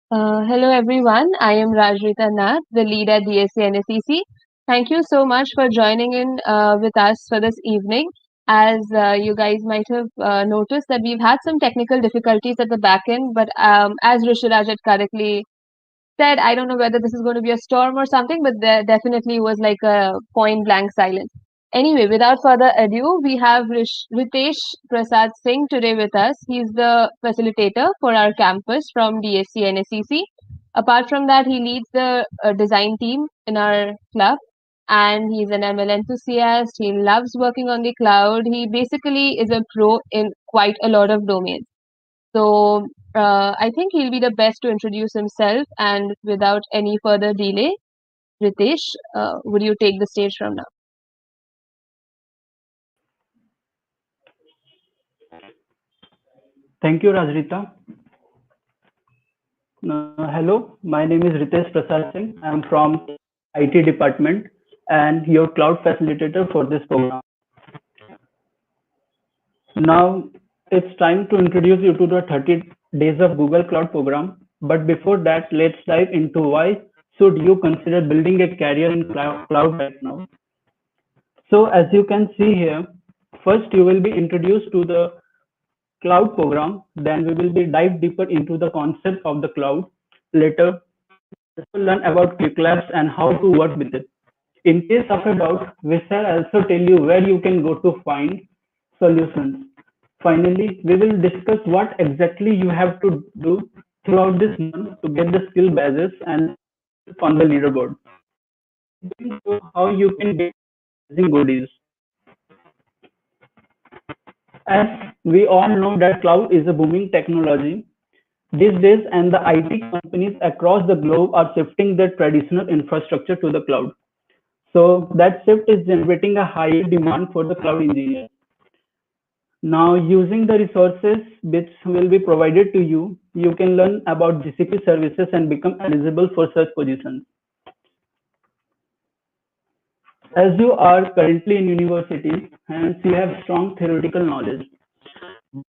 Hello everyone, I am Rajrita Nath, the lead at DSC NSEC. Thank you so much for joining in with us for this evening. As you guys might have noticed that we've had some technical difficulties at the back end, but as Risharaj had correctly said, I don't know whether this is going to be a storm or something, but there definitely was like a point blank silence. Anyway, without further ado, we have Ritesh Prasad Singh today with us. He's the facilitator for our campus from DSC NSEC. Apart from that, he leads the design team in our club, and he's an ML enthusiast. He loves working on the cloud. He basically is a pro in quite a lot of domains. So I think he'll be the best to introduce himself. And without any further delay, Ritesh, would you take the stage from now? Thank you, Rajrita. Hello, my name is Ritesh Prasad Singh. I am from IT department and your cloud facilitator for this program. Now it's time to introduce you to the 30 days of Google Cloud program. But before that, let's dive into why should you consider building a career in cloud right now. So as you can see here, first you will be introduced to the cloud program, then we will be dive deeper into the concept of the cloud. Later, we will learn about quick labs and how to work with it. In case of a doubt, we shall also tell you where you can go to find solutions. Finally, we will discuss what exactly you have to do throughout this month to get the skill badges and on the leaderboard. So how you can get amazing goodies. As we all know that cloud is a booming technology these days, and the IT companies across the globe are shifting their traditional infrastructure to the cloud. So that shift is generating a higher demand for the cloud engineers. Now, using the resources which will be provided to you, you can learn about GCP services and become eligible for such positions. As you are currently in university, hence you have strong theoretical knowledge. In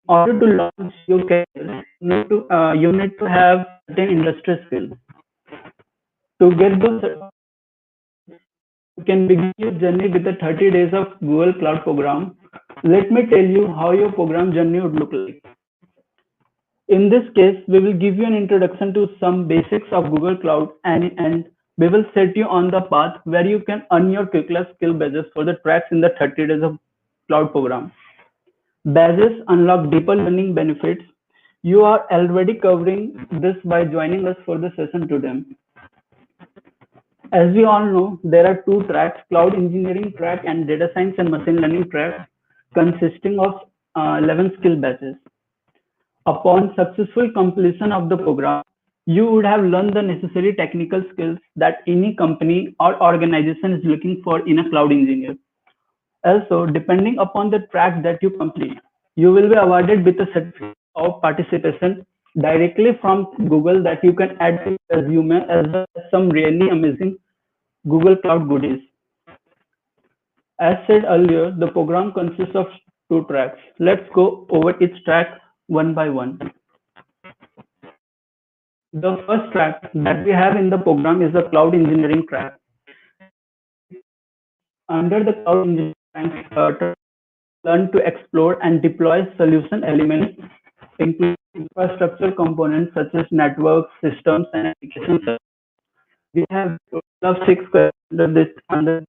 order to launch your career, you need to have certain industry skills. To get those, you can begin your journey with the 30 days of Google Cloud program. Let me tell you how your program journey would look like. In this case, we will give you an introduction to some basics of Google Cloud and we will set you on the path where you can earn your Quick skill badges for the tracks in the 30 days of cloud program. Badges unlock deeper learning benefits. You are already covering this by joining us for the session today. As we all know, there are two tracks, cloud engineering track and data science and machine learning track, consisting of 11 skill batches. Upon successful completion of the program, you would have learned the necessary technical skills that any company or organization is looking for in a cloud engineer. Also, depending upon the track that you complete, you will be awarded with a certificate of participation directly from Google that you can add to your resume as well as some really amazing Google Cloud goodies. As said earlier, the program consists of two tracks. Let's go over each track one by one. The first track that we have in the program is the cloud engineering track. Under the cloud engineering track, learn to explore and deploy solution elements, including infrastructure components such as networks, systems, and applications. We have a total of six questions under this.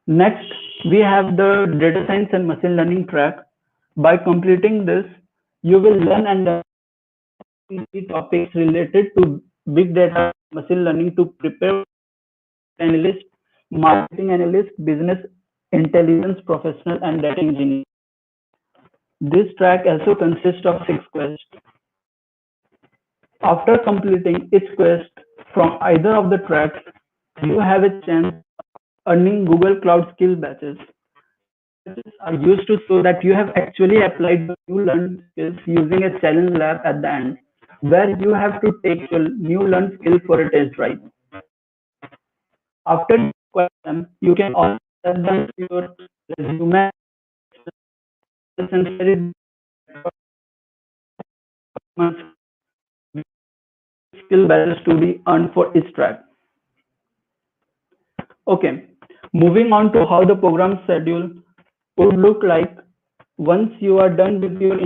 Next, we have the data science and machine learning track. By completing this, you will learn and learn key topics related to big data, machine learning to prepare analyst, marketing analyst, business intelligence professional, and data engineer. This track also consists of six quests. After completing each quest from either of the tracks, you have a chance earning Google Cloud skill batches. Batches are used to show that you have actually applied the new learned skills using a challenge lab at the end, where you have to take your new learned skill for a test drive. After the question, you can also send them to your resume and skill badges to be earned for each track. Okay, moving on to how the program schedule would look like. Once you are done with your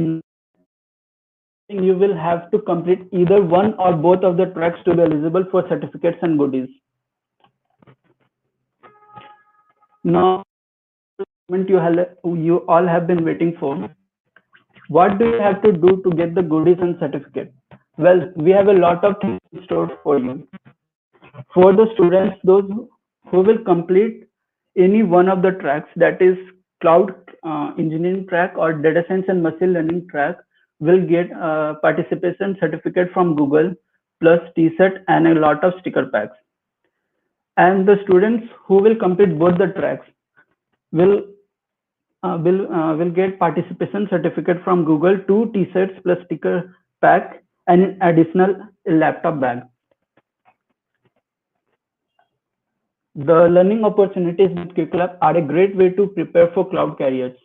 you will have to complete either one or both of the tracks to be eligible for certificates and goodies. Now, you all have been waiting for. What do you have to do to get the goodies and certificate? Well, we have a lot of things stored for you. For the students, those who will complete any one of the tracks, that is cloud engineering track or data science and machine learning track, will get participation certificate from Google plus T-shirt and a lot of sticker packs. And the students who will complete both the tracks will will get participation certificate from Google, two T-shirts plus sticker pack and an additional laptop bag. The learning opportunities with QuickLab are a great way to prepare for cloud careers.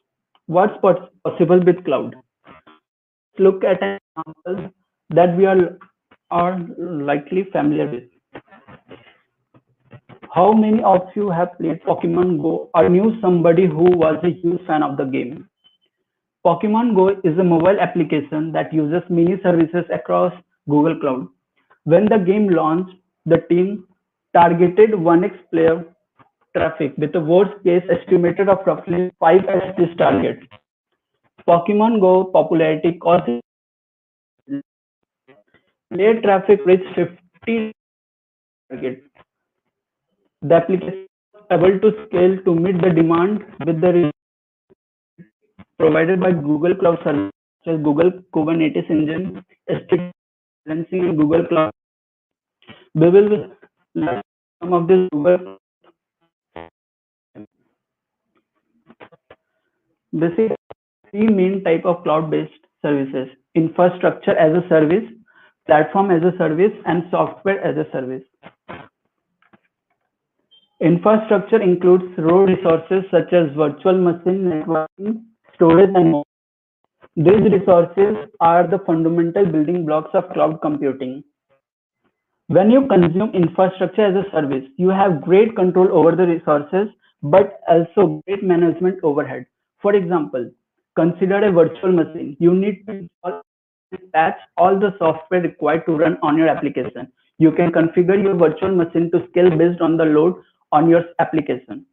What's possible with cloud? Look at an example that we are likely familiar with. How many of you have played Pokemon Go or knew somebody who was a huge fan of the game? Pokemon Go is a mobile application that uses mini services across Google Cloud. When the game launched, the team targeted 1x player traffic with a worst case estimated of roughly 5x this target. Pokemon Go popularity caused player traffic reached 50 target. The application was able to scale to meet the demand with the provided by Google Cloud Services, such as Google Kubernetes Engine, S3 balancing, and Google Cloud. We will learn some of these Google basic three main type of cloud-based services: infrastructure as a service, platform as a service, and software as a service. Infrastructure includes raw resources such as virtual machine, networking, storage, and more. These resources are the fundamental building blocks of cloud computing. When you consume infrastructure as a service, you have great control over the resources, but also great management overhead. For example, consider a virtual machine. You need to install and patch all the software required to run on your application. You can configure your virtual machine to scale based on the load on your application.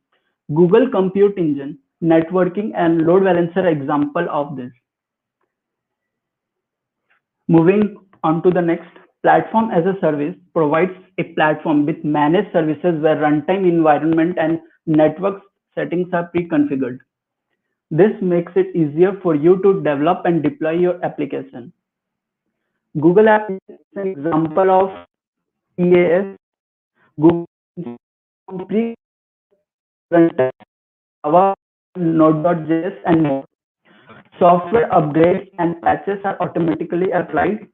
Google Compute Engine, networking, and load balancer are example of this. Moving on to the next, platform as a service provides a platform with managed services where runtime environment and network settings are pre-configured. This makes it easier for you to develop and deploy your application. Google App is an example of EAS. Google pre runtime Java, Node.js, and more. Software upgrades and patches are automatically applied.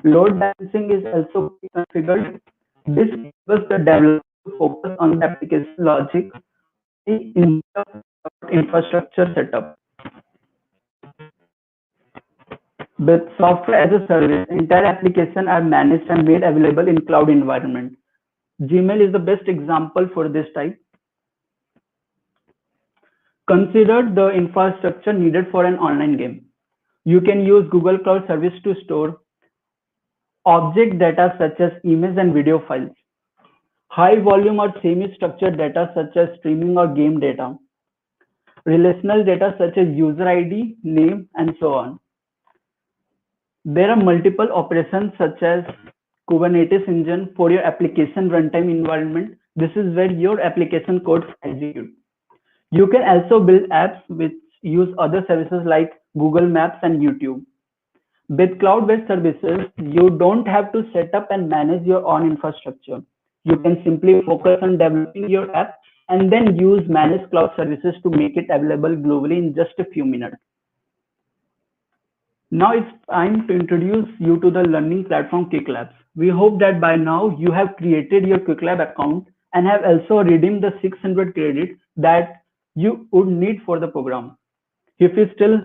Load balancing is also configured. This enables the developer to focus on the application logic instead of infrastructure setup. With software as a service, entire applications are managed and made available in cloud environment. Gmail is the best example for this type. Consider the infrastructure needed for an online game. You can use Google Cloud Service to store object data such as image and video files, high volume or semi-structured data such as streaming or game data, relational data such as user ID, name, and so on. There are multiple operations such as Kubernetes engine for your application runtime environment. This is where your application codes execute. You can also build apps which use other services like Google Maps and YouTube. With cloud-based services, you don't have to set up and manage your own infrastructure. You can simply focus on developing your app and then use managed cloud services to make it available globally in just a few minutes. Now it's time to introduce you to the learning platform QuickLabs. We hope that by now you have created your QuickLab account and have also redeemed the 600 credits that you would need for the program. If you still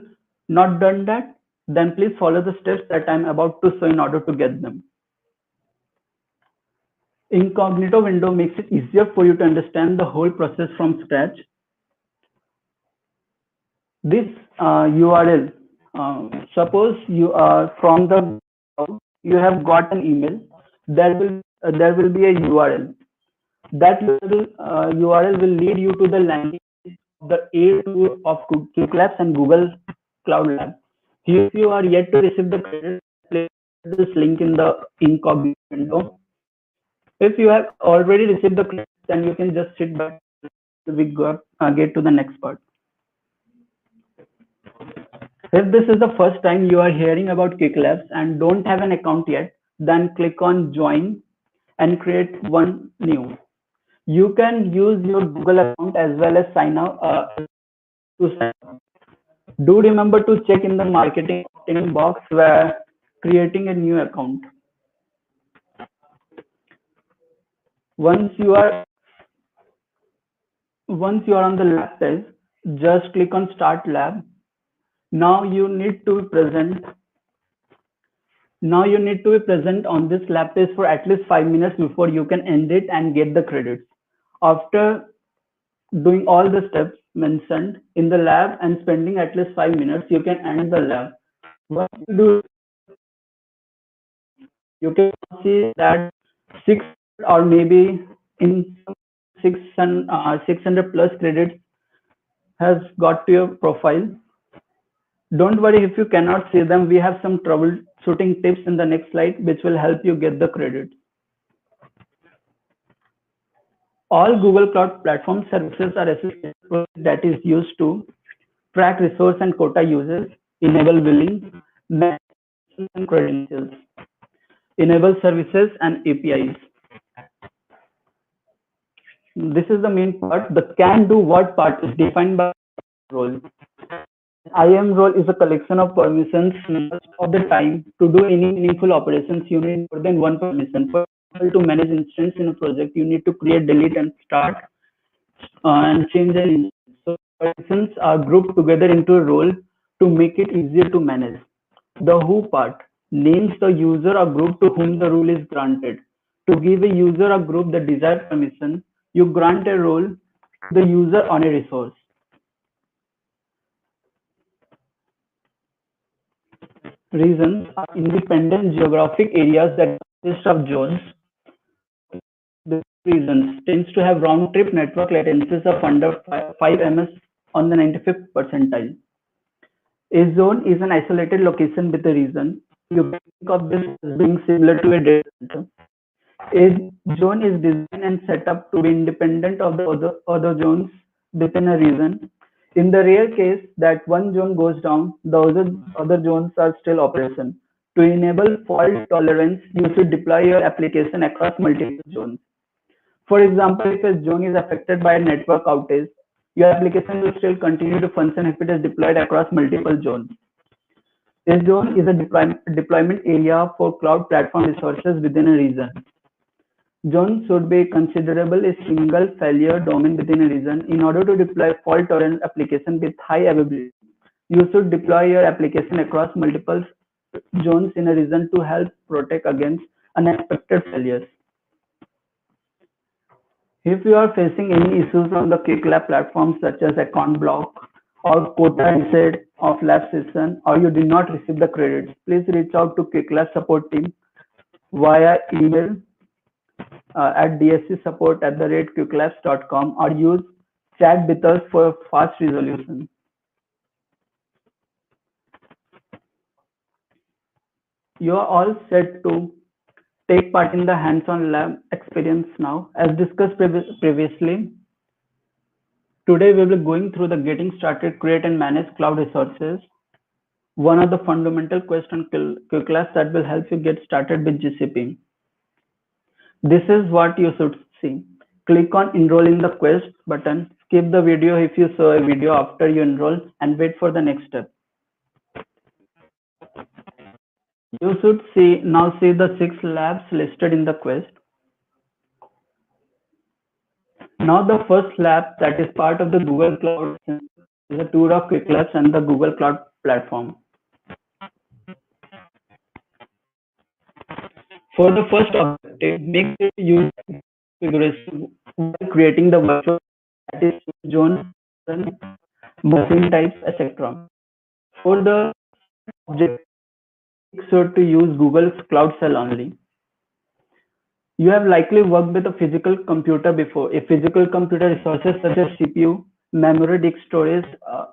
not done that, then please follow the steps that I'm about to show in order to get them. Incognito window makes it easier for you to understand the whole process from scratch. This URL, suppose you are from the you have got an email. There will be a URL. That URL will lead you to the landing the A2 of Quick Labs and Google Cloud Lab. If you are yet to receive the credit, please this link in the incognito window. If you have already received the credit, then you can just sit back. We get to the next part. If this is the first time you are hearing about Quick Labs and don't have an account yet, then click on Join and create one new. You can use your Google account as well as sign up to sign up. Do remember to check in the marketing box where creating a new account. Once you are on the lab page, just click on Start Lab. Now you need to be present. Now you need to be present on this lab page for at least 5 minutes before you can end it and get the credits. After doing all the steps mentioned in the lab and spending at least 5 minutes, you can end the lab. Once you do, you can see that 600 or maybe in 600 plus credits has got to your profile. Don't worry if you cannot see them. We have some troubleshooting tips in the next slide which will help you get the credit. All Google Cloud Platform services are associated with that is used to track resource and quota users, enable billing, manage and credentials, enable services and APIs. This is the main part. The can do what part is defined by role. IAM role is a collection of permissions. Most of the time, to do any meaningful operations, you need more than one permission. For example, to manage instance in a project, you need to create, delete, and start and change an instance. So permissions are grouped together into a role to make it easier to manage. The who part names the user or group to whom the role is granted. To give a user or group the desired permission, you grant a role to the user on a resource. Regions are independent geographic areas that consist of zones. The regions tends to have round-trip network latencies of under 5 ms on the 95th percentile. A zone is an isolated location with a region. You can think of this as being similar to a data center. A zone is designed and set up to be independent of the other zones within a region. In the rare case that one zone goes down, the other zones are still operation. To enable fault tolerance, you should deploy your application across multiple zones. For example, if a zone is affected by a network outage, your application will still continue to function if it is deployed across multiple zones. A zone is a deployment area for cloud platform resources within a region. Zones should be considerable a single failure domain within a region. In order to deploy fault-tolerant application with high availability, you should deploy your application across multiple zones in a region to help protect against unexpected failures. If you are facing any issues on the QuickLab platform such as account block or quota reset of lab session, or you did not receive the credits, please reach out to QuickLab support team via email at dscsupport@quicklabs.com or use chat with us for fast resolution. You are all set to take part in the hands-on lab experience now. As discussed previously, today we will be going through the getting started, create and manage cloud resources. One of the fundamental questions on QuickLabs that will help you get started with GCP. This is what you should see. Click on enroll in the quest button. Skip the video if you saw a video after you enroll and wait for the next step. You should now see the 6 labs listed in the quest. Now the first lab that is part of the Google Cloud is a tour of Quick Labs and the Google Cloud platform. For the first objective, make sure you use configuration while creating the virtual that is zone, machine types, etc. For the object, so to use Google's Cloud Cell only. You have likely worked with a physical computer before. A physical computer resources such as CPU, memory, disk storage,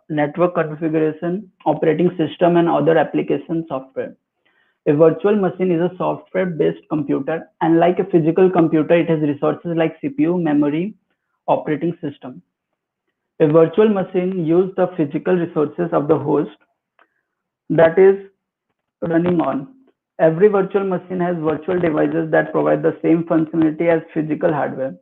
network configuration, operating system, and other application software. A virtual machine is a software-based computer, and like a physical computer, it has resources like CPU, memory, operating system. A virtual machine uses the physical resources of the host that is running on. Every virtual machine has virtual devices that provide the same functionality as physical hardware.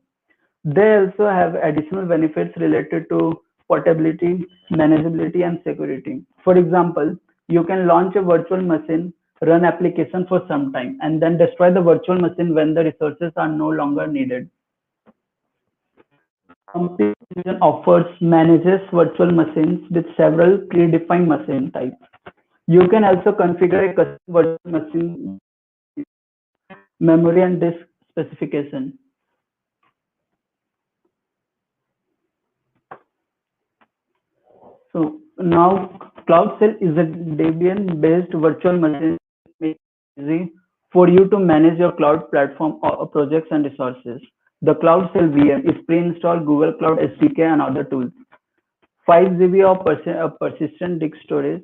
They also have additional benefits related to portability, manageability, and security. For example, you can launch a virtual machine, run application for some time, and then destroy the virtual machine when the resources are no longer needed. Complete Engine offers manages virtual machines with several predefined machine types. You can also configure a custom virtual machine memory and disk specification. So now CloudCell is a Debian-based virtual machine makes it easy for you to manage your cloud platform or projects and resources. The CloudCell VM is pre-installed Google Cloud SDK and other tools. 5 GB of persistent disk storage.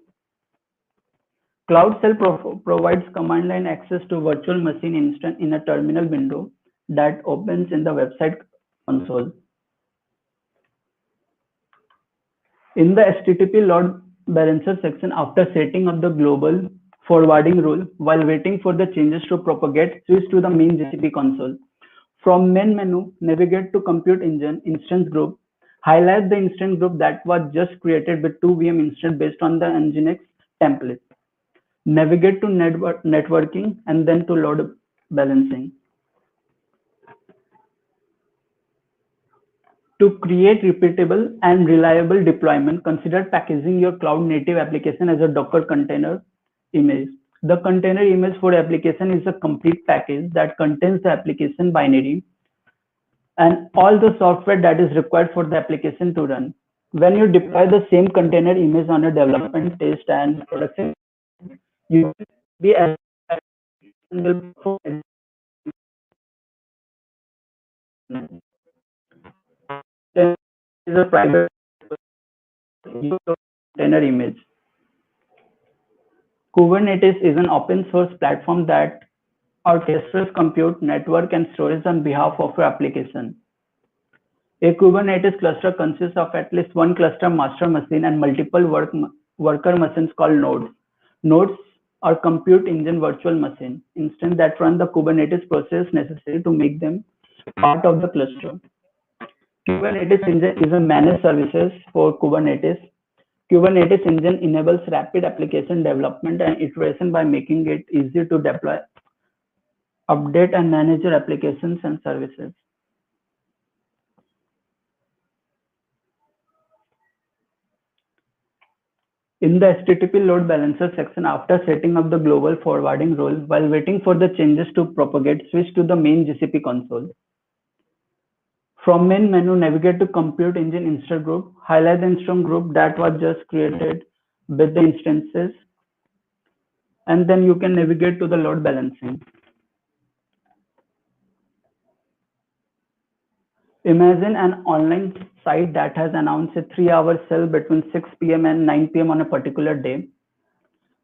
CloudCell provides command line access to virtual machine instance in a terminal window that opens in the website console. In the HTTP load balancer section, after setting up the global forwarding rule, while waiting for the changes to propagate, switch to the main GCP console. From main menu, navigate to Compute Engine Instance Group. Highlight the instance group that was just created with two VM instance based on the Nginx template. Navigate to networking and then to load balancing. To create repeatable and reliable deployment, consider packaging your cloud native application as a Docker container image. The container image for application is a complete package that contains the application binary and all the software that is required for the application to run. When you deploy the same container image on a development, test, and production, you will be as will perform is a private container image. Kubernetes is an open source platform that orchestrates compute, network, and storage on behalf of your application. A Kubernetes cluster consists of at least one cluster master machine and multiple worker machines called nodes. Nodes are compute engine virtual machine instances that run the Kubernetes process necessary to make them part of the cluster. Kubernetes Engine is a managed services for Kubernetes. Kubernetes Engine enables rapid application development and iteration by making it easy to deploy, update, and manage your applications and services. In the HTTP load balancer section, after setting up the global forwarding rule, while waiting for the changes to propagate, switch to the main GCP console. From main menu, navigate to Compute Engine Instance Group. Highlight the instance group that was just created with the instances, and then you can navigate to the load balancing. Imagine an online site that has announced a 3-hour sale between 6 p.m. and 9 p.m. on a particular day.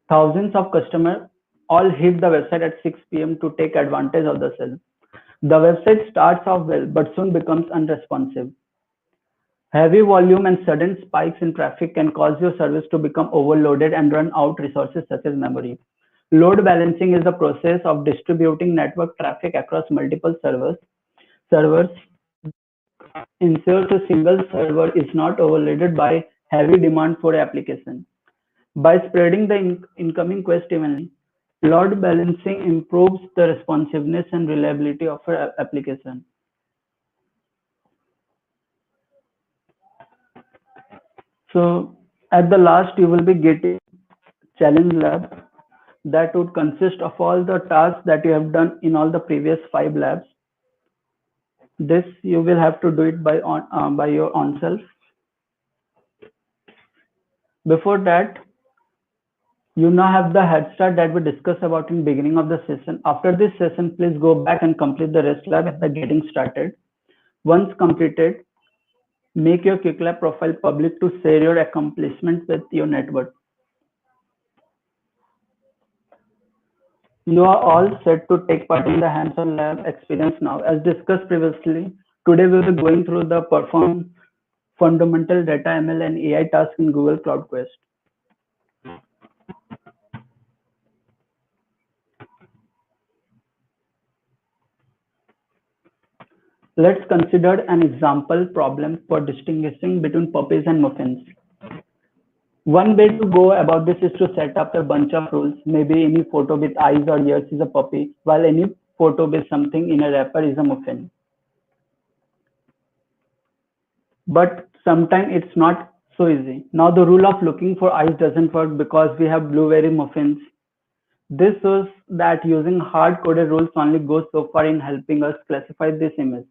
Thousands of customers all hit the website at 6 p.m. to take advantage of the sale. The website starts off well, but soon becomes unresponsive. Heavy volume and sudden spikes in traffic can cause your service to become overloaded and run out resources such as memory. Load balancing is the process of distributing network traffic across multiple servers ensures a single server is not overloaded by heavy demand for application. By spreading the incoming request evenly, load balancing improves the responsiveness and reliability of your application. So at the last, you will be getting challenge lab that would consist of all the tasks that you have done in all the previous 5 labs. This you will have to do it by your own self. Before that, you now have the head start that we discussed about in beginning of the session. After this session, please go back and complete the rest lab by getting started. Once completed, make your QuickLab profile public to share your accomplishments with your network. You are all set to take part in the hands-on lab experience now. As discussed previously, today we will be going through the perform fundamental data ML and AI tasks in Google Cloud Quest. Let's consider an example problem for distinguishing between puppies and muffins. One way to go about this is to set up a bunch of rules. Maybe any photo with eyes or ears is a puppy, while any photo with something in a wrapper is a muffin. But sometimes it's not so easy. Now the rule of looking for eyes doesn't work because we have blueberry muffins. This shows that using hard-coded rules only goes so far in helping us classify this image.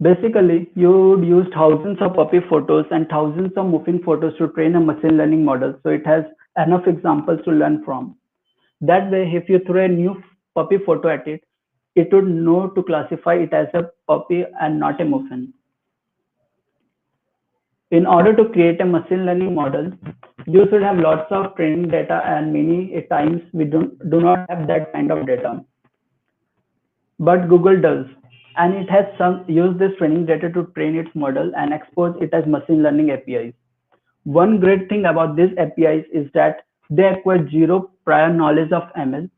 Basically, you would use thousands of puppy photos and thousands of muffin photos to train a machine learning model so it has enough examples to learn from. That way, if you throw a new puppy photo at it, it would know to classify it as a puppy and not a muffin. In order to create a machine learning model, you should have lots of training data, and many times we do not have that kind of data. But Google does, and it has used this training data to train its model and expose it as machine learning APIs. One great thing about these APIs is that they acquire zero prior knowledge of ML.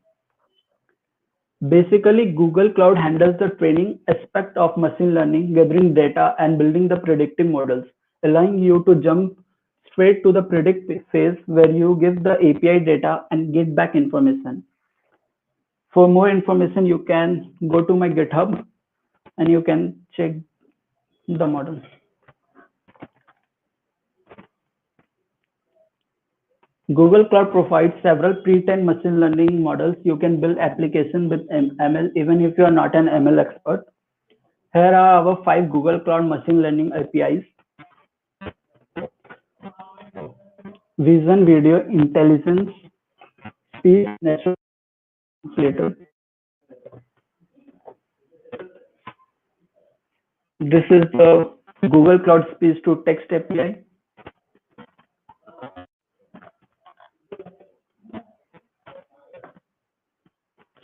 Basically, Google Cloud handles the training aspect of machine learning, gathering data and building the predictive models, allowing you to jump straight to the predict phase where you give the API data and get back information. For more information, you can go to my GitHub and you can check the model. Google Cloud provides several pre-trained machine learning models. You can build applications with ML even if you are not an ML expert. Here are our 5 Google Cloud machine learning APIs. Vision, video, intelligence, speech, natural translator. This is the Google Cloud speech to text API.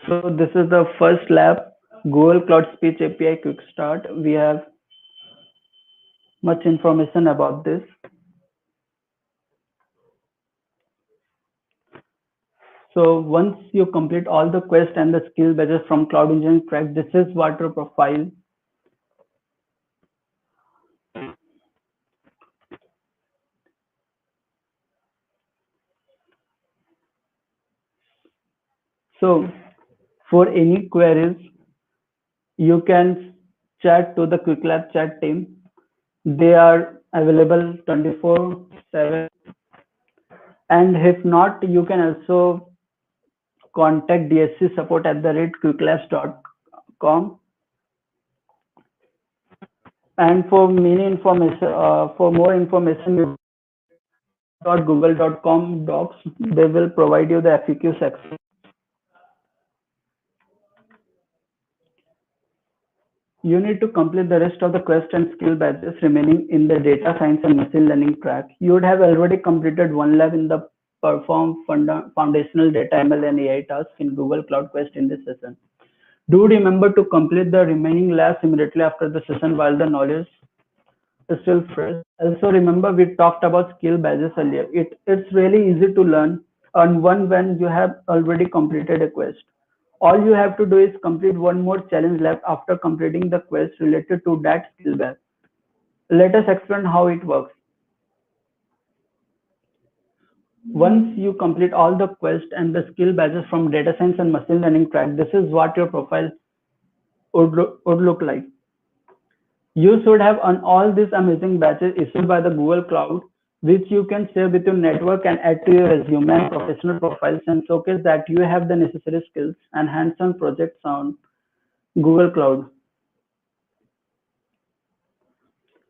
So this is the first lab, Google Cloud Speech API Quick Start. We have much information about this. So once you complete all the quest and the skill badges from Cloud Engineering track, this is what your profile. So for any queries, you can chat to the QuickLab chat team. They are available 24/7. And if not, you can also contact DSC support at the rate quicklabs.com. And for many information, for more information, you google.com docs. They will provide you the FAQ section. You need to complete the rest of the quest and skill badges remaining in the data science and machine learning track. You would have already completed one lab in the perform foundational data ML and AI tasks in Google Cloud Quest in this session. Do remember to complete the remaining labs immediately after the session while the knowledge is still fresh. Also remember we talked about skill badges earlier. It's really easy to learn on one when you have already completed a quest. All you have to do is complete one more challenge lab after completing the quest related to that skill badge. Let us explain how it works. Once you complete all the quest and the skill badges from data science and machine learning track, this is what your profile would look like. You should have on all these amazing badges issued by the Google Cloud, which you can share with your network and add to your resume and professional profiles and showcase that you have the necessary skills and hands-on projects on Google Cloud.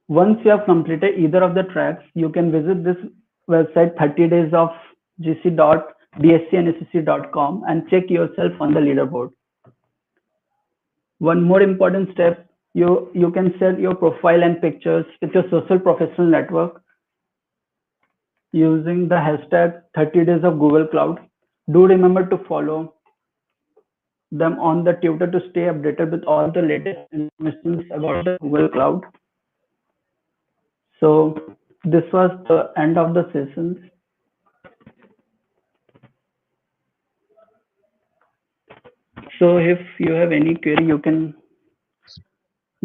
Once you have completed either of the tracks, you can visit this website 30 days of gc.dscnacc.com and check yourself on the leaderboard. One more important step, you can set your profile and pictures with your social professional network using the hashtag 30 days of Google Cloud. Do remember to follow them on the Twitter to stay updated with all the latest information about the Google Cloud. So this was the end of the session. So if you have any query, you can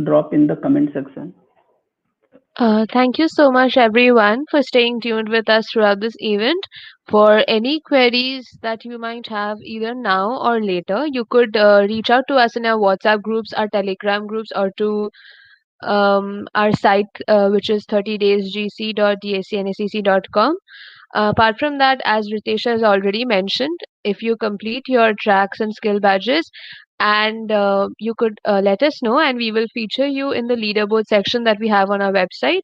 drop in the comment section. Thank you so much, everyone, for staying tuned with us throughout this event. For any queries that you might have either now or later, you could reach out to us in our WhatsApp groups, our Telegram groups, or to our site, which is 30daysgc.dacnacc.com. Apart from that, as Ritesh has already mentioned, if you complete your tracks and skill badges, and you could let us know, and we will feature you in the leaderboard section that we have on our website.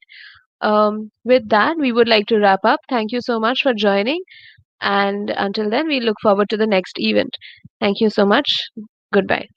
With that, we would like to wrap up. Thank you so much for joining, and until then, we look forward to the next event. Thank you so much. Goodbye.